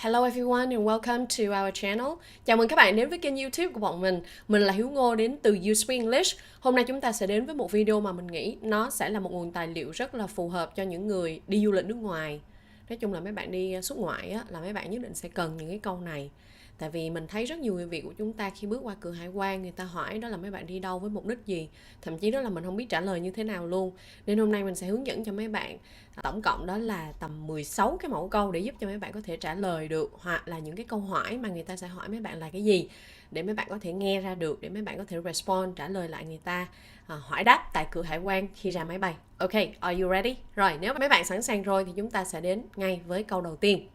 Hello everyone and welcome to our channel. Chào mừng các bạn đến với kênh YouTube của bọn mình. Mình là Hiếu Ngô đến từ Uspeak English. Hôm nay chúng ta sẽ đến với một video mà mình nghĩ nó sẽ là một nguồn tài liệu rất là phù hợp cho những người đi du lịch nước ngoài. Nói chung là mấy bạn đi xuất ngoại á, là mấy bạn nhất định sẽ cần những cái câu này. Tại vì mình thấy rất nhiều người Việt của chúng ta khi bước qua cửa hải quan, người ta hỏi đó là mấy bạn đi đâu với mục đích gì. Thậm chí đó là mình không biết trả lời như thế nào luôn. Nên hôm nay mình sẽ hướng dẫn cho mấy bạn tổng cộng đó là tầm 16 cái mẫu câu để giúp cho mấy bạn có thể trả lời được. Hoặc là những cái câu hỏi mà người ta sẽ hỏi mấy bạn là cái gì, để mấy bạn có thể nghe ra được, để mấy bạn có thể respond, trả lời lại người ta, hỏi đáp tại cửa hải quan khi ra máy bay. Ok, are you ready? Rồi, nếu mấy bạn sẵn sàng rồi thì chúng ta sẽ đến ngay với câu đầu tiên.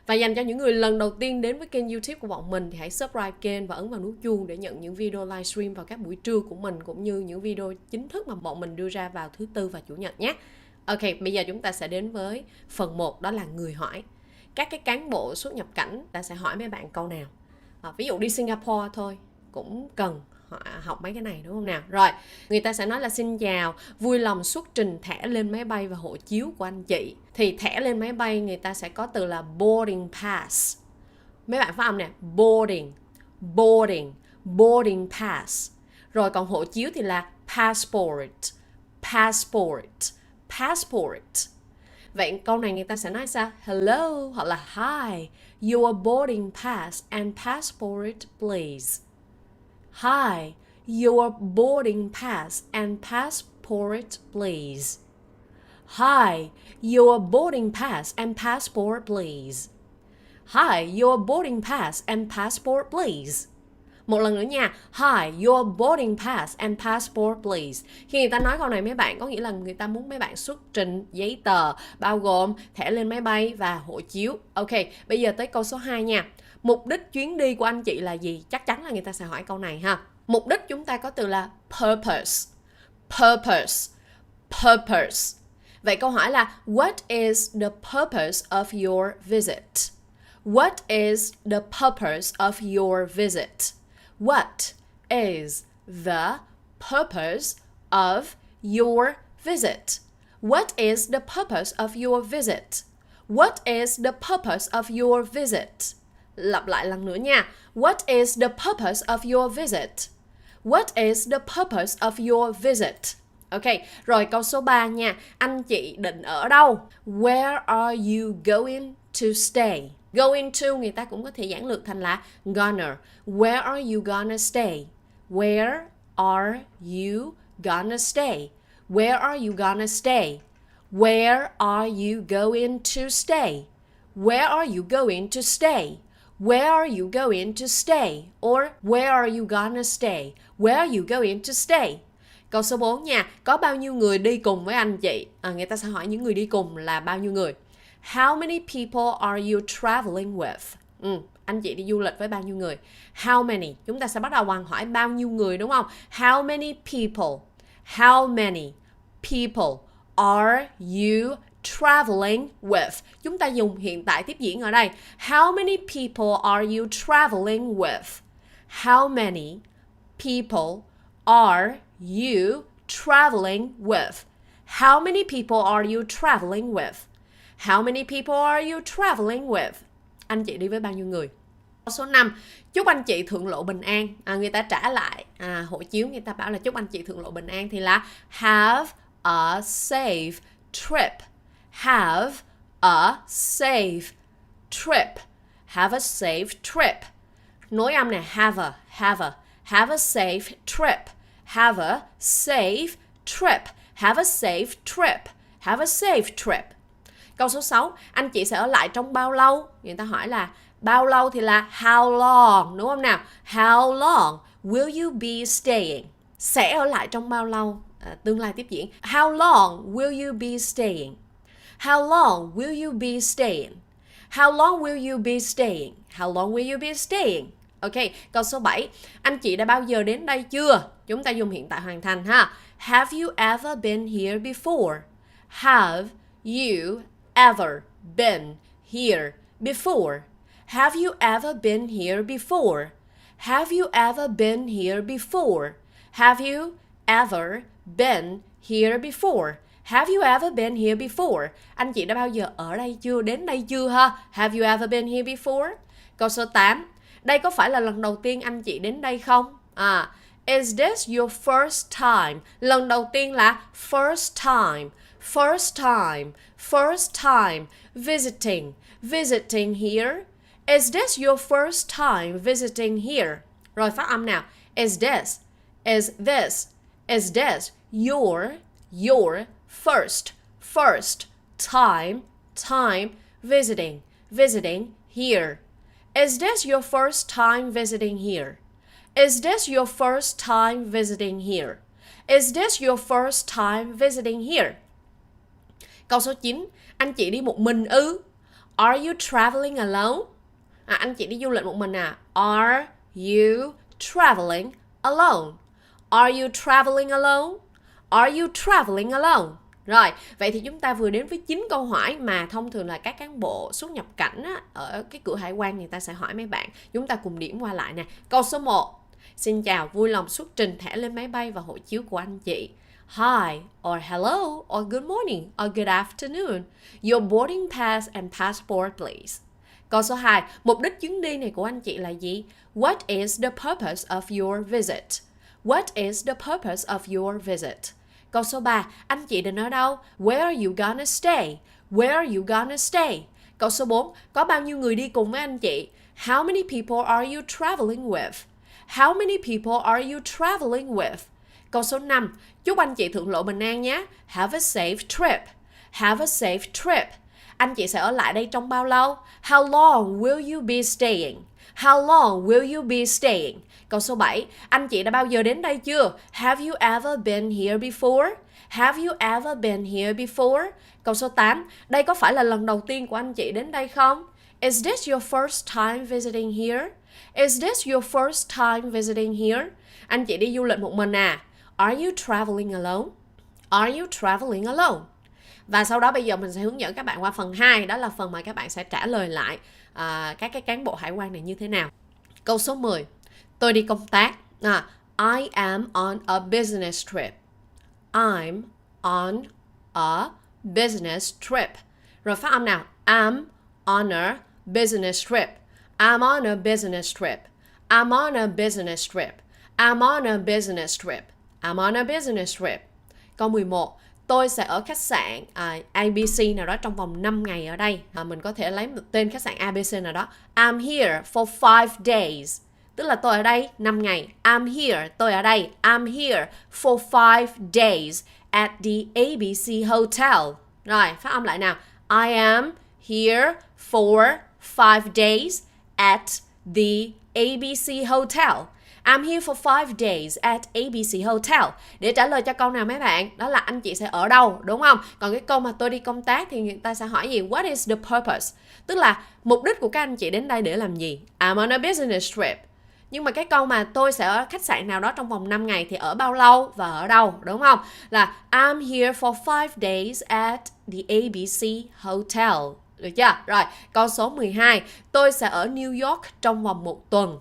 Và dành cho những người lần đầu tiên đến với kênh YouTube của bọn mình thì hãy subscribe kênh và ấn vào nút chuông để nhận những video livestream vào các buổi trưa của mình, cũng như những video chính thức mà bọn mình đưa ra vào thứ Tư và Chủ nhật nhé. Ok, bây giờ chúng ta sẽ đến với phần 1, đó là người hỏi. Các cái cán bộ xuất nhập cảnh ta sẽ hỏi mấy bạn câu nào. Ví dụ đi Singapore thôi cũng cần học mấy cái này, đúng không nào? Rồi, người ta sẽ nói là xin chào, vui lòng xuất trình thẻ lên máy bay và hộ chiếu của anh chị. Thì thẻ lên máy bay người ta sẽ có từ là boarding pass. Mấy bạn phát âm nè, boarding pass. Rồi còn hộ chiếu thì là passport. Vậy câu này người ta sẽ nói sao? Hello hoặc là hi, your boarding pass and passport please. Hi, your boarding pass and passport please. Hi, your boarding pass and passport please. Hi, your boarding pass and passport please. Một lần nữa nha. Hi, your boarding pass and passport please. Khi người ta nói câu này mấy bạn, có nghĩa là người ta muốn mấy bạn xuất trình giấy tờ bao gồm thẻ lên máy bay và hộ chiếu. Ok, bây giờ tới câu số 2 nha. Mục đích chuyến đi của anh chị là gì? Chắc chắn là người ta sẽ hỏi câu này ha. Mục đích chúng ta có từ là purpose. Vậy câu hỏi là what is the purpose of your visit? What is the purpose of your visit? What is the purpose of your visit? What is the purpose of your visit? What is the purpose of your visit? Lặp lại lần nữa nha. What is the purpose of your visit? What is the purpose of your visit? Ok, rồi câu số 3 nha. Anh chị định ở đâu? Where are you going to stay? Going to người ta cũng có thể giản lược thành là gonna. Where are you gonna stay? Where are you gonna stay? Where are you gonna stay? Where are you going to stay? Where are you going to stay? Where are you going to stay? Or where are you gonna stay? Where are you going to stay? Câu số 4 nha. Có bao nhiêu người đi cùng với anh chị? Người ta sẽ hỏi những người đi cùng là bao nhiêu người. How many people are you traveling with? Anh chị đi du lịch với bao nhiêu người? How many? Chúng ta sẽ bắt đầu bằng hỏi bao nhiêu người, đúng không? How many people? How many people are you traveling with? Chúng ta dùng hiện tại tiếp diễn ở đây. How many people are you traveling with? How many people are you traveling with? How many people are you traveling with? How many people are you traveling with? Anh chị đi với bao nhiêu người? Số 5. Chúc anh chị thượng lộ bình an. Người ta trả lại hộ chiếu, người ta bảo là chúc anh chị thượng lộ bình an thì là have a safe trip. Have a safe trip. Have a safe trip. Nối âm này, have a. Have a safe trip. Have a safe trip. Have a safe trip. Have a safe trip. Câu số 6. Anh chị sẽ ở lại trong bao lâu? Người ta hỏi là bao lâu thì là how long, đúng không nào? How long will you be staying? Sẽ ở lại trong bao lâu? Tương lai tiếp diễn. How long will you be staying? How long will you be staying? How long will you be staying? How long will you be staying? Ok, câu số 7. Anh chị đã bao giờ đến đây chưa? Chúng ta dùng hiện tại hoàn thành ha. Have you ever been here before? Have you ever been here before? Have you ever been here before? Have you ever been here before? Have you ever been here before? Have you ever been here before? Anh chị đã bao giờ ở đây chưa? Đến đây chưa ha? Have you ever been here before? Câu số 8. Đây có phải là lần đầu tiên anh chị đến đây không? Is this your first time? Lần đầu tiên là first time. First time. First time. Visiting here. Is this your first time visiting here? Rồi phát âm nào. Is this your first time visiting here? Is this your first time visiting here? Is this your first time visiting here? Is this your first time visiting here? Câu số 9. Anh chị đi một mình ư? Are you traveling alone? Anh chị đi du lịch một mình à? Are you traveling alone? Are you traveling alone? Are you traveling alone? Rồi, vậy thì chúng ta vừa đến với 9 câu hỏi mà thông thường là các cán bộ xuất nhập cảnh á, ở cái cửa hải quan người ta sẽ hỏi mấy bạn. Chúng ta cùng điểm qua lại nè. Câu số 1. Xin chào, vui lòng xuất trình thẻ lên máy bay và hộ chiếu của anh chị. Hi, or hello, or good morning, or good afternoon. Your boarding pass and passport, please. Câu số 2. Mục đích chuyến đi này của anh chị là gì? What is the purpose of your visit? What is the purpose of your visit? Câu số 3. Anh chị định ở đâu? Where are you gonna stay? Where are you gonna stay? Câu số 4. Có bao nhiêu người đi cùng với anh chị? How many people are you traveling with? How many people are you traveling with? Câu số 5. Chúc anh chị thượng lộ bình an nhé. Have a safe trip. Have a safe trip. Anh chị sẽ ở lại đây trong bao lâu? How long will you be staying? How long will you be staying? Câu số 7. Anh chị đã bao giờ đến đây chưa? Have you ever been here before? Have you ever been here before? Câu số 8. Đây có phải là lần đầu tiên của anh chị đến đây không? Is this your first time visiting here? Is this your first time visiting here? Anh chị đi du lịch một mình à? Are you traveling alone? Are you traveling alone? Và sau đó bây giờ mình sẽ hướng dẫn các bạn qua phần 2. Đó là phần mà các bạn sẽ trả lời lại các cái cán bộ hải quan này như thế nào. Câu số 10. Tôi đi công tác. I am on a business trip. I'm on a business trip. Rồi phát âm nào. I'm on a business trip. I'm on a business trip. I'm on a business trip. I'm on a business trip. I'm on a business trip. Câu 11. Tôi sẽ ở khách sạn ABC nào đó trong vòng 5 ngày ở đây. Mình có thể lấy một tên khách sạn ABC nào đó. I'm here for 5 days. Tức là tôi ở đây 5 ngày. I'm here, tôi ở đây. I'm here for 5 days at the ABC Hotel. Rồi, phát âm lại nào. I am here for 5 days at the ABC Hotel. I'm here for 5 days at ABC Hotel. Để trả lời cho câu nào mấy bạn? Đó là anh chị sẽ ở đâu, đúng không? Còn cái câu mà tôi đi công tác thì người ta sẽ hỏi gì? What is the purpose? Tức là mục đích của các anh chị đến đây để làm gì? I'm on a business trip. Nhưng mà cái câu mà tôi sẽ ở khách sạn nào đó trong vòng 5 ngày thì ở bao lâu và ở đâu, đúng không? Là I'm here for 5 days at the ABC Hotel. Được chưa? Rồi, câu số 12. Tôi sẽ ở New York trong vòng 1 tuần.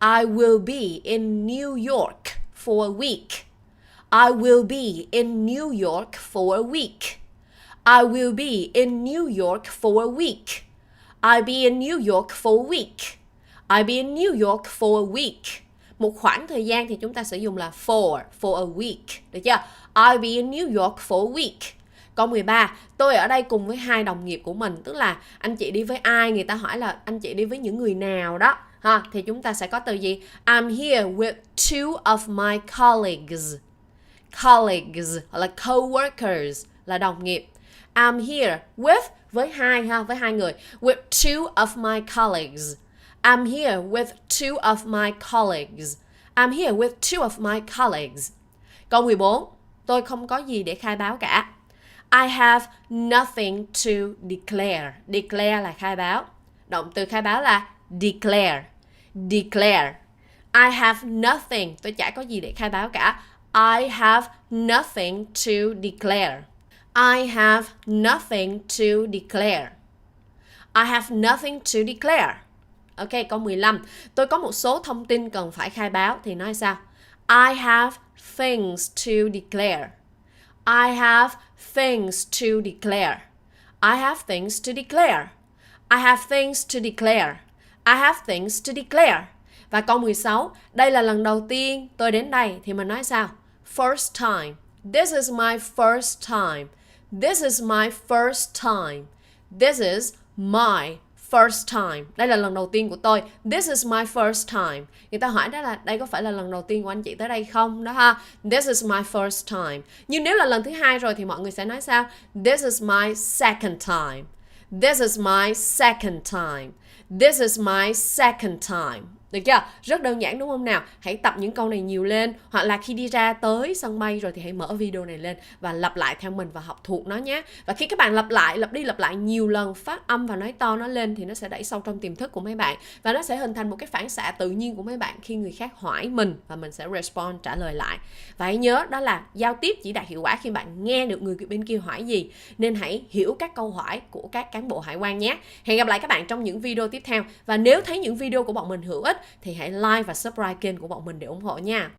I will be in New York for a week. I will be in New York for a week. I will be in New York for a week. I'll be in New York for a week. I'll be in New York for a week. Một khoảng thời gian thì chúng ta sử dụng là for a week. Được chưa? I'll be in New York for a week. Câu 13. Tôi ở đây cùng với 2 đồng nghiệp của mình. Tức là anh chị đi với ai? Người ta hỏi là anh chị đi với những người nào đó. Thì chúng ta sẽ có từ gì? I'm here with 2 of my colleagues. Colleagues là co-workers là đồng nghiệp. I'm here with với 2 với 2 người. With 2 of my colleagues. I'm here with 2 of my colleagues. I'm here with 2 of my colleagues. Câu 14. Tôi không có gì để khai báo cả. I have nothing to declare. Declare là khai báo. Động từ khai báo là declare. Declare. I have nothing. Tôi chả có gì để khai báo cả. I have nothing to declare. I have nothing to declare. I have nothing to declare. Ok, câu 15. Tôi có một số thông tin cần phải khai báo thì nói sao? I have things to declare. I have things to declare. I have things to declare. I have things to declare. I have things to declare. Và câu 16, đây là lần đầu tiên tôi đến đây thì mình nói sao? First time. This is my first time. This is my first time. This is my first time. Đây là lần đầu tiên của tôi. This is my first time. Người ta hỏi đó là đây có phải là lần đầu tiên của anh chị tới đây không? Đó ha. This is my first time. Nhưng nếu là lần thứ hai rồi thì mọi người sẽ nói sao? This is my second time. This is my second time. This is my second time. Được chưa? Rất đơn giản đúng không nào? Hãy tập những câu này nhiều lên. Hoặc là khi đi ra tới sân bay rồi thì hãy mở video này lên và lặp lại theo mình và học thuộc nó nhé. Và khi các bạn lặp đi lặp lại nhiều lần, phát âm và nói to nó lên thì nó sẽ đẩy sâu trong tiềm thức của mấy bạn. Và nó sẽ hình thành một cái phản xạ tự nhiên của mấy bạn khi người khác hỏi mình và mình sẽ respond, trả lời lại. Và hãy nhớ đó là giao tiếp chỉ đạt hiệu quả khi bạn nghe được người bên kia hỏi gì. Nên hãy hiểu các câu hỏi của các cán bộ hải quan nhé. Hẹn gặp lại các bạn trong những video tiếp theo. Và nếu thấy những video của bọn mình hữu ích thì hãy like và subscribe kênh của bọn mình để ủng hộ nha.